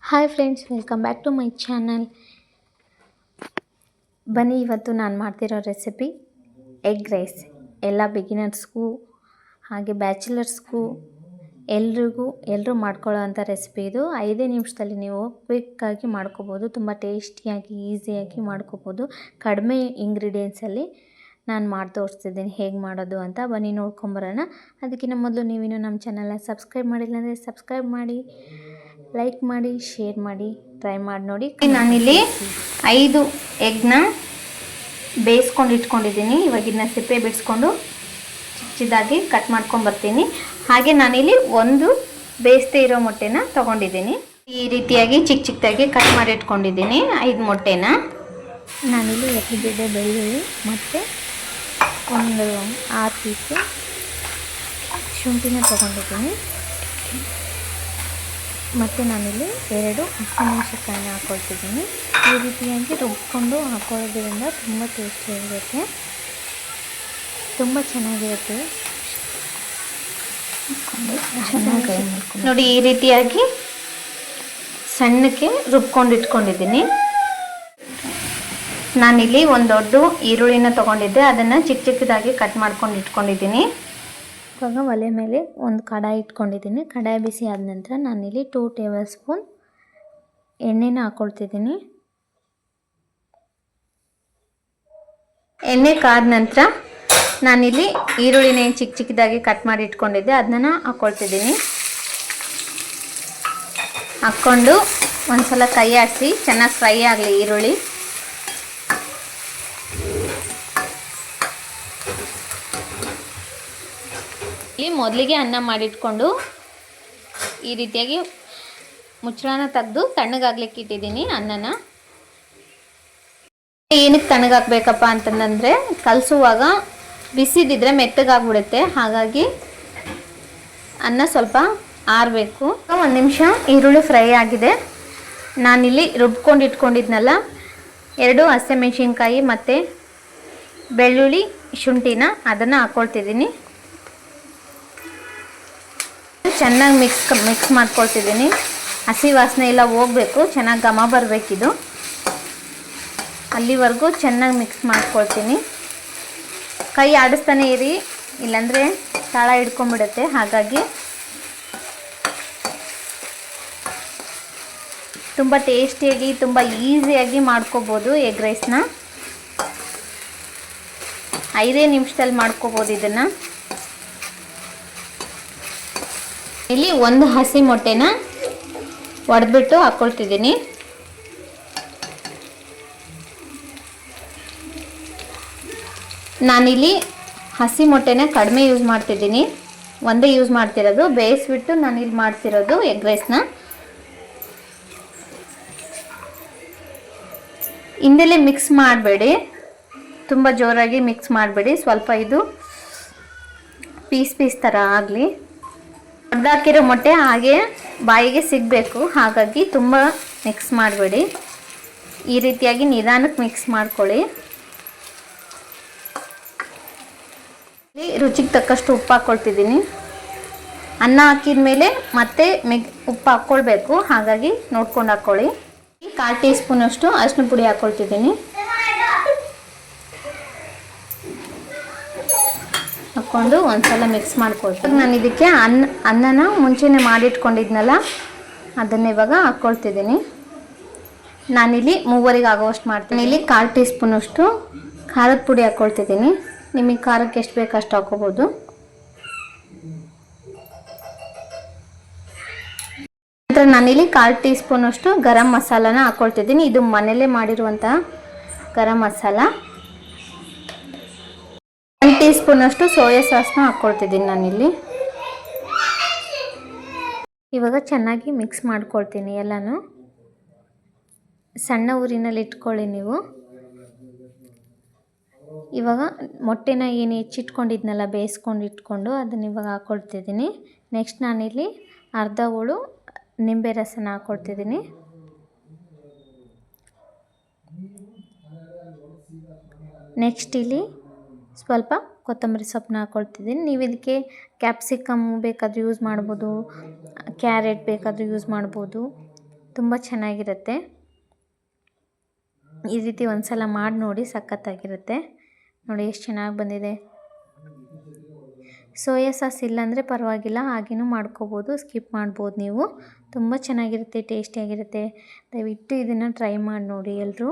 Hi friends, welcome back to my channel. ಬನ್ನಿ, ಇವತ್ತು ನಾನು ಮಾಡ್ತಿರೋ ರೆಸಿಪಿ ಎಗ್ ರೈಸ್. ಎಲ್ಲ ಬಿಗಿನರ್ಸ್ಗೂ ಹಾಗೆ ಬ್ಯಾಚುಲರ್ಸ್ಗೂ ಎಲ್ಲರೂ ಮಾಡ್ಕೊಳ್ಳೋ ಅಂಥ ರೆಸಿಪಿ ಇದು. 5 ನಿಮಿಷದಲ್ಲಿ ನೀವು ಕ್ವಿಕ್ಕಾಗಿ ಮಾಡ್ಕೋಬೋದು. ತುಂಬ ಟೇಸ್ಟಿಯಾಗಿ ಈಸಿಯಾಗಿ ಮಾಡ್ಕೋಬೋದು. ಕಡಿಮೆ ಇಂಗ್ರೀಡಿಯೆಂಟ್ಸಲ್ಲಿ ನಾನು ಮಾಡಿ ತೋರಿಸ್ತಿದ್ದೀನಿ ಹೇಗೆ ಮಾಡೋದು ಅಂತ. ಬನ್ನಿ ನೋಡ್ಕೊಂಬರೋಣ. ಅದಕ್ಕಿಂತ ಮೊದಲು ನೀವಿನ್ನೂ ನಮ್ಮ ಚಾನಲ್ನ ಸಬ್ಸ್ಕ್ರೈಬ್ ಮಾಡಿಲ್ಲ ಅಂದರೆ ಸಬ್ಸ್ಕ್ರೈಬ್ ಮಾಡಿ, ಲೈಕ್ ಮಾಡಿ, ಶೇರ್ ಮಾಡಿ, ಟ್ರೈ ಮಾಡಿ ನೋಡಿ. ನಾನಿಲ್ಲಿ 5 ಎಗ್ನ ಬೇಯಿಸ್ಕೊಂಡು ಇಟ್ಕೊಂಡಿದ್ದೀನಿ. ಇವಾಗ ಇದನ್ನ ಸಿಪ್ಪೆ ಬಿಡಿಸ್ಕೊಂಡು ಚಿಕ್ಕದಾಗಿ ಕಟ್ ಮಾಡ್ಕೊಂಡು ಬರ್ತೀನಿ. ಹಾಗೆ ನಾನಿಲ್ಲಿ ಒಂದು ಬೇಯಿಸದೇ ಇರೋ ಮೊಟ್ಟೆನ ತೊಗೊಂಡಿದ್ದೀನಿ. ಈ ರೀತಿಯಾಗಿ ಚಿಕ್ಕದಾಗಿ ಕಟ್ ಮಾಡಿ ಇಟ್ಕೊಂಡಿದ್ದೀನಿ 5 ಮೊಟ್ಟೆನ. ನಾನಿಲ್ಲಿ ಎರ್ಗಡ್ಡೆ, ಬೆಳ್ಳುಳ್ಳಿ ಮತ್ತು ಒಂದು 6 ಪೀಸು ಶುಂಠಿನ ತೊಗೊಂಡಿದ್ದೀನಿ. ಮತ್ತು ನಾನಿಲ್ಲಿ 2 ಹಸಿಮೆಣಸಿನಕಾಯಿನ ಹಾಕ್ಕೊಳ್ತಿದ್ದೀನಿ. ಈ ರೀತಿಯಾಗಿ ರುಬ್ಕೊಂಡು ಹಾಕೊಳ್ಳೋದ್ರಿಂದ ತುಂಬ ಟೇಸ್ಟಿಯಾಗಿರುತ್ತೆ, ತುಂಬ ಚೆನ್ನಾಗಿರುತ್ತೆ. ನೋಡಿ, ಈ ರೀತಿಯಾಗಿ ಸಣ್ಣಕ್ಕೆ ರುಬ್ಕೊಂಡು ಇಟ್ಕೊಂಡಿದ್ದೀನಿ. ನಾನಿಲ್ಲಿ ಒಂದು ದೊಡ್ಡ ಈರುಳ್ಳಿನ ತೊಗೊಂಡಿದ್ದೆ, ಅದನ್ನು ಚಿಕ್ಕದಾಗಿ ಕಟ್ ಮಾಡ್ಕೊಂಡು ಇಟ್ಕೊಂಡಿದ್ದೀನಿ. ಇವಾಗ ಒಲೆ ಮೇಲೆ ಒಂದು ಕಡಾಯಿ ಇಟ್ಕೊಂಡಿದ್ದೀನಿ. ಕಡಾಯಿ ಬಿಸಿ ಆದ ನಂತರ ನಾನಿಲ್ಲಿ 2 ಟೇಬಲ್ ಸ್ಪೂನ್ ಎಣ್ಣೆನ ಹಾಕ್ಕೊಳ್ತಿದ್ದೀನಿ. ಎಣ್ಣೆ ಕಾದ ನಂತರ ನಾನಿಲ್ಲಿ ಈರುಳ್ಳಿನ ಚಿಕ್ಕದಾಗಿ ಕಟ್ ಮಾಡಿ ಇಟ್ಕೊಂಡಿದ್ದೆ, ಅದನ್ನ ಹಾಕ್ಕೊಳ್ತಿದ್ದೀನಿ. ಹಾಕ್ಕೊಂಡು ಒಂದು ಸಲ ಕೈ ಆಡಿಸಿ ಚೆನ್ನಾಗಿ ಫ್ರೈ ಆಗಲಿ ಈರುಳ್ಳಿ. ಇಲ್ಲಿ ಮೊದಲಿಗೆ ಅನ್ನ ಮಾಡಿಟ್ಕೊಂಡು ಈ ರೀತಿಯಾಗಿ ಮುಚ್ಚಳನ ತೆಗೆದು ತಣ್ಣಗಾಗ್ಲಿಕ್ಕೆ ಇಟ್ಟಿದ್ದೀನಿ ಅನ್ನನ. ಏನಕ್ಕೆ ತಣ್ಣಗಾಗಬೇಕಪ್ಪ ಅಂತಂದರೆ ಕಲಸುವಾಗ ಬಿಸಿದಿದ್ರೆ ಮೆತ್ತಗಾಗ್ಬಿಡುತ್ತೆ. ಹಾಗಾಗಿ ಅನ್ನ ಸ್ವಲ್ಪ ಆರಬೇಕು. 1 ನಿಮಿಷ ಈರುಳ್ಳಿ ಫ್ರೈ ಆಗಿದೆ. ನಾನಿಲ್ಲಿ ರುಬ್ಕೊಂಡು ಇಟ್ಕೊಂಡಿದ್ನಲ್ಲ 2 ಹಸಿಮೆಣಸಿನ್ಕಾಯಿ ಮತ್ತು ಬೆಳ್ಳುಳ್ಳಿ, ಶುಂಠಿನ ಅದನ್ನು ಹಾಕ್ಕೊಳ್ತಿದ್ದೀನಿ. ಚೆನ್ನಾಗಿ ಮಿಕ್ಸ್ ಮಾಡ್ಕೊಳ್ತಿದ್ದೀನಿ. ಹಸಿ ವಾಸನೆ ಎಲ್ಲ ಹೋಗಬೇಕು, ಚೆನ್ನಾಗಿ ಘಮ ಬರಬೇಕಿದು. ಅಲ್ಲಿವರೆಗೂ ಚೆನ್ನಾಗಿ ಮಿಕ್ಸ್ ಮಾಡ್ಕೊಳ್ತೀನಿ. ಕೈ ಆಡಿಸ್ತಾನೆ ಇರಿ, ಇಲ್ಲಾಂದರೆ ತಳ ಹಿಡ್ಕೊಂಬಿಡುತ್ತೆ. ಹಾಗಾಗಿ ತುಂಬ ಟೇಸ್ಟಿಯಾಗಿ, ತುಂಬ ಈಸಿಯಾಗಿ ಮಾಡ್ಕೋಬೋದು ಎಗ್ ರೈಸ್ನ. 5 ನಿಮಿಷದಲ್ಲಿ ಮಾಡ್ಕೋಬೋದು ಇದನ್ನು. ಇಲ್ಲಿ ಒಂದು ಹಸಿ ಮೊಟ್ಟೆನ ಒಡೆದ್ಬಿಟ್ಟು ಹಾಕ್ಕೊಳ್ತಿದ್ದೀನಿ. ನಾನಿಲ್ಲಿ ಹಸಿ ಮೊಟ್ಟೆನ ಕಡಿಮೆ ಯೂಸ್ ಮಾಡ್ತಿದ್ದೀನಿ, ಒಂದೇ ಯೂಸ್ ಮಾಡ್ತಿರೋದು. ಬೇಯಿಸ್ಬಿಟ್ಟು ನಾನಿಲ್ಲಿ ಮಾಡ್ತಿರೋದು ಎಗ್ ರೈಸ್ನ. ಹಿಂದೆಲೇ ಮಿಕ್ಸ್ ಮಾಡಬೇಡಿ, ತುಂಬ ಜೋರಾಗಿ ಮಿಕ್ಸ್ ಮಾಡಬೇಡಿ. ಸ್ವಲ್ಪ ಇದು ಪೀಸ್ ಥರ ಆಗಲಿ. ಹೊಡೆದಾಕಿರೋ ಮೊಟ್ಟೆ ಹಾಗೆ ಬಾಯಿಗೆ ಸಿಗಬೇಕು, ಹಾಗಾಗಿ ತುಂಬ ಮಿಕ್ಸ್ ಮಾಡಬೇಡಿ. ಈ ರೀತಿಯಾಗಿ ನಿಧಾನಕ್ಕೆ ಮಿಕ್ಸ್ ಮಾಡ್ಕೊಳ್ಳಿ. ರುಚಿಗೆ ತಕ್ಕಷ್ಟು ಉಪ್ಪು ಹಾಕ್ಕೊಳ್ತಿದ್ದೀನಿ. ಅನ್ನ ಹಾಕಿದ ಮೇಲೆ ಮತ್ತೆ ಉಪ್ಪು ಹಾಕ್ಕೊಳ್ಬೇಕು, ಹಾಗಾಗಿ ನೋಡ್ಕೊಂಡು ಹಾಕ್ಕೊಳ್ಳಿ. 1/4 ಟೀ ಸ್ಪೂನಷ್ಟು ಅರಿಶಿನ ಪುಡಿ ಹಾಕ್ಕೊಳ್ತಿದ್ದೀನಿ. ಹಾಕ್ಕೊಂಡು ಒಂದ್ಸಲ ಮಿಕ್ಸ್ ಮಾಡ್ಕೊಳ್ತೀನಿ. ನಾನು ಇದಕ್ಕೆ ಅನ್ನನ ಮುಂಚೆನೇ ಮಾಡಿಟ್ಕೊಂಡಿದ್ನಲ್ಲ ಅದನ್ನ ಇವಾಗ ಹಾಕ್ಕೊಳ್ತಿದ್ದೀನಿ. ನಾನಿಲ್ಲಿ 3 ಆಗೋವಷ್ಟು ಮಾಡ್ತೀನಿ. ಇಲ್ಲಿ 1/4 ಟೀ ಸ್ಪೂನಷ್ಟು ಖಾರದ ಪುಡಿ ಹಾಕ್ಕೊಳ್ತಿದ್ದೀನಿ. ನಿಮಗೆ ಖಾರಕ್ಕೆ ಎಷ್ಟು ಬೇಕು ಅಷ್ಟು ಹಾಕ್ಕೋಬೋದು. ನಂತರ ನಾನಿಲ್ಲಿ 1/4 ಟೀ ಸ್ಪೂನಷ್ಟು ಗರಂ ಮಸಾಲಾನ ಹಾಕ್ಕೊಳ್ತಿದ್ದೀನಿ. ಇದು ಮನೇಲೇ ಮಾಡಿರುವಂಥ ಗರಂ ಮಸಾಲ. 1 ಟೀ ಸ್ಪೂನಷ್ಟು ಸೋಯಾ ಸಾಸ್ನ ಹಾಕ್ಕೊಳ್ತಿದ್ದೀನಿ ನಾನಿಲ್ಲಿ. ಇವಾಗ ಚೆನ್ನಾಗಿ ಮಿಕ್ಸ್ ಮಾಡ್ಕೊಳ್ತೀನಿ ಎಲ್ಲನೂ. ಸಣ್ಣ ಊರಿನಲ್ಲಿ ಇಟ್ಕೊಳ್ಳಿ ನೀವು. ಇವಾಗ ಮೊಟ್ಟೆನ ಏನು ಹೆಚ್ಚಿಟ್ಕೊಂಡಿದ್ನಲ್ಲ ಬೇಯಿಸ್ಕೊಂಡು ಇಟ್ಕೊಂಡು ಅದನ್ನ ಇವಾಗ ಹಾಕ್ಕೊಳ್ತಿದ್ದೀನಿ. ನೆಕ್ಸ್ಟ್ ನಾನಿಲ್ಲಿ ಅರ್ಧ ಹೋಳು ನಿಂಬೆ ರಸನ ಹಾಕ್ಕೊಳ್ತಿದ್ದೀನಿ. ನೆಕ್ಸ್ಟ್ ಇಲ್ಲಿ ಸ್ವಲ್ಪ ಕೊತ್ತಂಬರಿ ಸೊಪ್ಪನ್ನ ಹಾಕ್ಕೊಳ್ತಿದ್ದೀನಿ. ನೀವು ಇದಕ್ಕೆ ಕ್ಯಾಪ್ಸಿಕಮ್ ಬೇಕಾದರೂ ಯೂಸ್ ಮಾಡ್ಬೋದು, ಕ್ಯಾರೆಟ್ ಬೇಕಾದರೂ ಯೂಸ್ ಮಾಡ್ಬೋದು. ತುಂಬ ಚೆನ್ನಾಗಿರುತ್ತೆ. ಈ ರೀತಿ ಒಂದು ಸಲ ಮಾಡಿ ನೋಡಿ, ಸಖತ್ತಾಗಿರುತ್ತೆ. ನೋಡಿ ಎಷ್ಟು ಚೆನ್ನಾಗಿ ಬಂದಿದೆ. ಸೋಯಾ ಸಾಸ್ ಇಲ್ಲಾಂದರೆ ಪರವಾಗಿಲ್ಲ, ಹಾಗೇನೂ ಮಾಡ್ಕೋಬೋದು, ಸ್ಕಿಪ್ ಮಾಡ್ಬೋದು ನೀವು. ತುಂಬ ಚೆನ್ನಾಗಿರುತ್ತೆ, ಟೇಸ್ಟಿಯಾಗಿರುತ್ತೆ. ದಯವಿಟ್ಟು ಇದನ್ನು ಟ್ರೈ ಮಾಡಿ ನೋಡಿ ಎಲ್ಲರೂ.